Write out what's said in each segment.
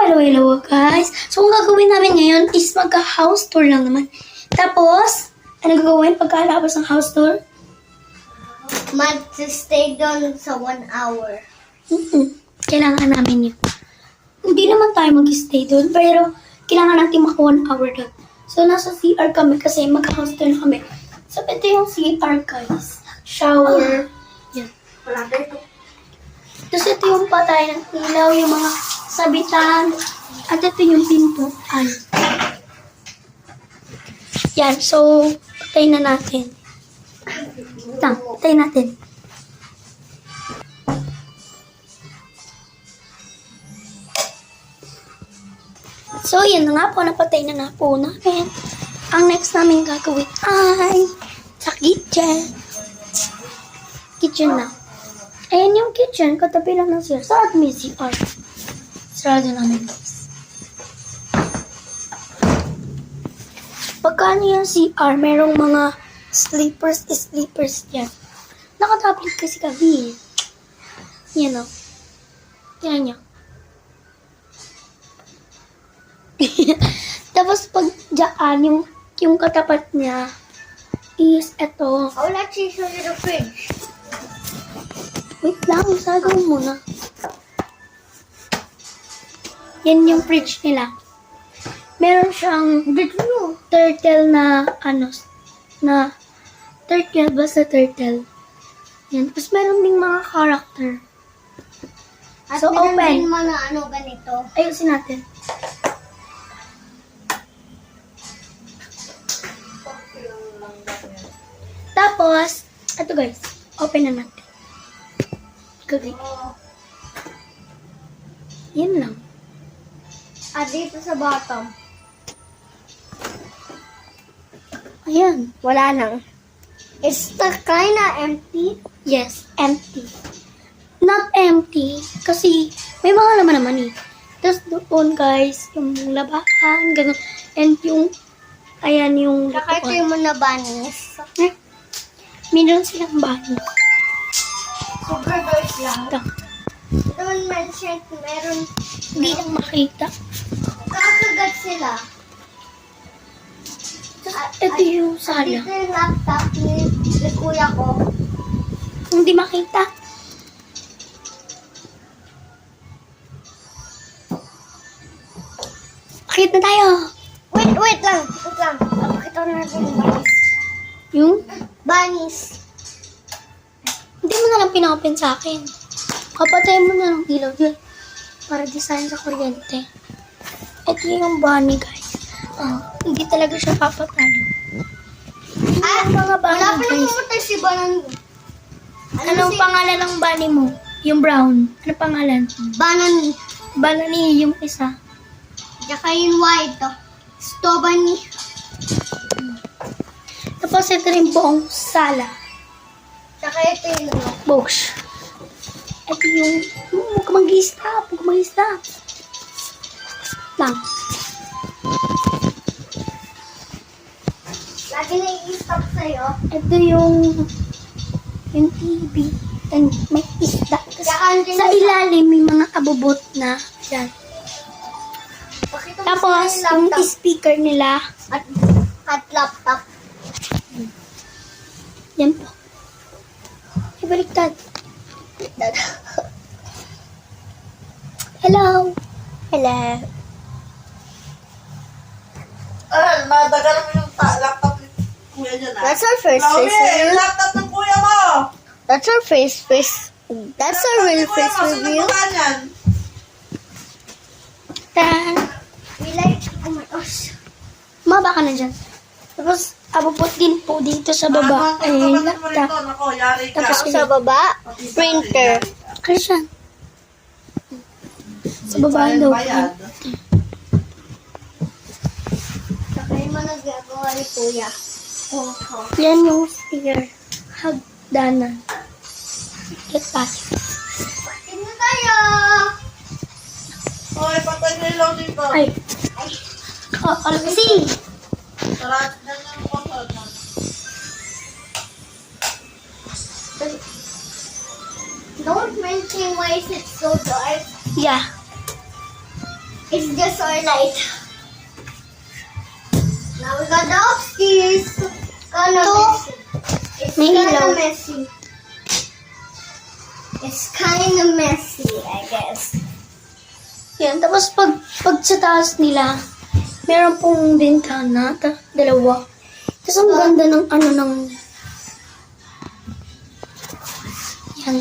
Hello guys. So, ang gagawin namin ngayon is magka-house tour lang naman. Tapos, ano gagawin pagkatapos ng house tour? Mag-stay doon sa 1 hour. Kailangan namin yun. Hindi naman tayo mag-stay doon, pero kailangan natin maka 1 hour doon. So, nasa CR kami kasi magka-house tour na kami. So, ito yung CR guys. Shower. Yan. Wala dito. Tapos ito yung patay ng ilaw, yung mga sabitan. At ito yung pintuan. Yan, so, patay na natin. Patay natin. So, yan na nga po, napatay na na po namin. Ang next namin gagawin ay sa kitchen. Kitchen na. Ayan yung kitchen, katabi lang ng CR. Sarado may CR. Sarado namin guys. Pagkano yung CR, merong mga sleepers yan. Nakatablet kasi kami. Yan o. Yan niya. Tapos pag dyan, yung katapat niya is eto. I would like to show you the fridge. Wait lang, sagaw muna. Yan yung fridge nila. Meron siyang turtle na turtle, basta turtle. Yan. Tapos meron ding mga character. At So, meron open. din mga ganito. Ayusin natin. Tapos, ito guys, open na natin. Gabi. Yan lang. At dito sa bottom. Ayan. Wala lang. It's the kinda empty. Yes, empty. Not empty, kasi may mga laman naman eh. Tapos doon guys, yung labahan, ganun. And yung, ayan yung Saka ito yung mga bunnies. Meron silang bahay. Super doors lang. Ito. Doon meron Hindi lang makita. kakagat sila. Ito yung At sala. dito yung laptop ni kuya ko. Hindi makita. Makita na tayo. Wait lang. Pakita na natin yung bunnies. Yung? Bunnies. Hindi mo na lang pina-open sa akin. Kapatayin mo na ng ilaw dyan. Para design sa kuryente. Ito yung bunny guys. Hindi talaga siya papatalo. Mga bunny Wala pa guys. namumatay si Banani. Anong pangalan ng bunny mo? Yung brown. Ano pangalan? Banani. Banani yung isa. Tsaka yung white. Stobani. Tapos ito rin buong sala. Tsaka ito yung Box. Ito yung... Huwag ka mag-i-stop. Huwag ka mag-i-stop. Lang. lagi na i-stop sa'yo. Ito yung TV. And may isda. Tapos Tsaka andyan sa ilalim may mga abubot na yan. Pakita mo Tapos sa yung laptop. speaker nila. At laptop. Yan po. Ibaliktad. Hello. Hello. Madagal mo yung laptop ni kuya dyan ah. That's our first Lawi, face review. yung laptop ng kuya mo! That's our That's our real face review. Yan. Tan. We like, oh my gosh. Maba ka na dyan. Tapos abubot din po dito sa baba. Ay, laptop. Ako, yari ka. Tapos Sa baba, printer. ano siya? Sa baba daw. Bayad. Saka yung mga nagagawa ni kuya. Yan yung speaker. Hagdanan. Get back. Tingnan na tayo! Hoy, patay na ilaw dito. Ay. Oh, kasi. Sarap na ng motor. Don't mention why is it so dark. Yeah. It's just our light. Now we got the upstairs. Kinda Ito, messy. It's may kinda ilaw. messy. It's kinda messy, I guess. Yan, tapos pag sa taas nila, meron pong bintana, dalawa. Tapos ang ganda ng yan.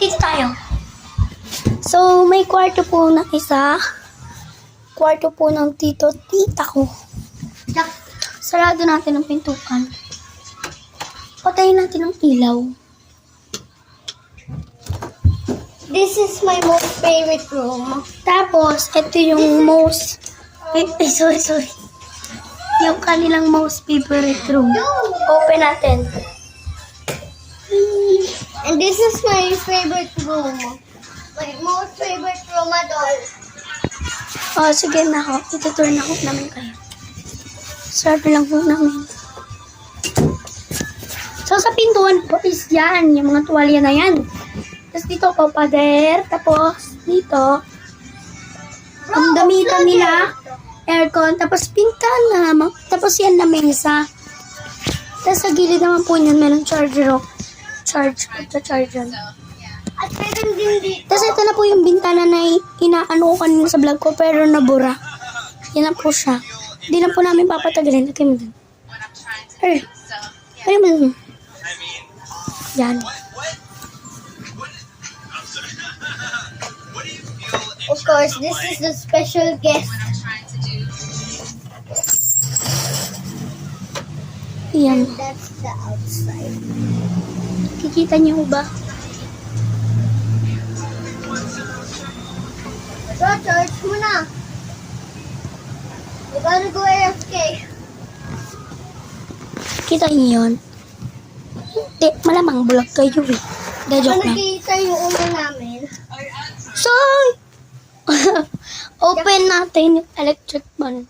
Dito tayo. So, may kwarto po na isa. Kwarto po ng tita ko. Sarado natin ang pintukan. Patayin natin ang ilaw. This is my most favorite room. Tapos, ito yung most... sorry. Yung kanilang most favorite room. Open natin. And this is my favorite room. My most favorite room at all. Oh, sige na ako. Itutur na ako namin kayo. Sarado lang po namin. So, sa pintuan po is yan. Yung mga tuwalya na yan. Tapos dito po, pader. Tapos, dito, ang damitan nila, aircon. Tapos, pintana naman. Tapos, yan na mesa. Tapos, sa gilid naman po niyan, meron charger. Charge yan. At meron din dito. Tapos, ito na po yung bintana na inaano ko kanina sa vlog ko, pero nabura. Yan na po siya. Hindi na po namin papatagalin. Ito mo dun. Ay, ano mo dun? Yan. Of course, this is the special guest. Yan. That's the outside. Kikita niyo ba? So, church muna. We gotta go AFK. Kita niyo yun? Hindi, malamang bulag kayo eh. Da, joke lang. Nakikita yung ulo namin. So, open natin yung electric fan.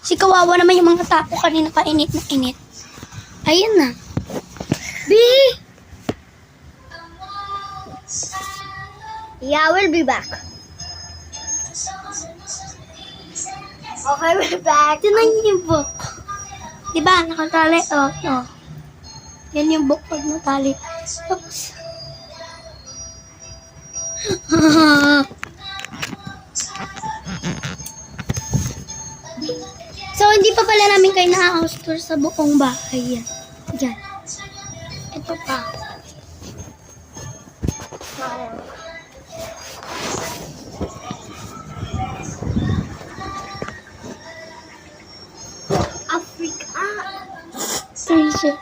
Si kawawa naman yung mga tao kanina kainit na init. Ayan na. B! Yeah, we'll be back. Okay, we're back. Ito na yung book. Diba, nakatali? Oh. Yan yung book pag natali. Tapos, so, hindi pa pala namin kayo na-house tour sa buong bahay. Yan. Diyan. Ito pa. Africa. Treasure.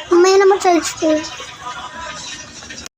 Mamaya na mag-charge ko.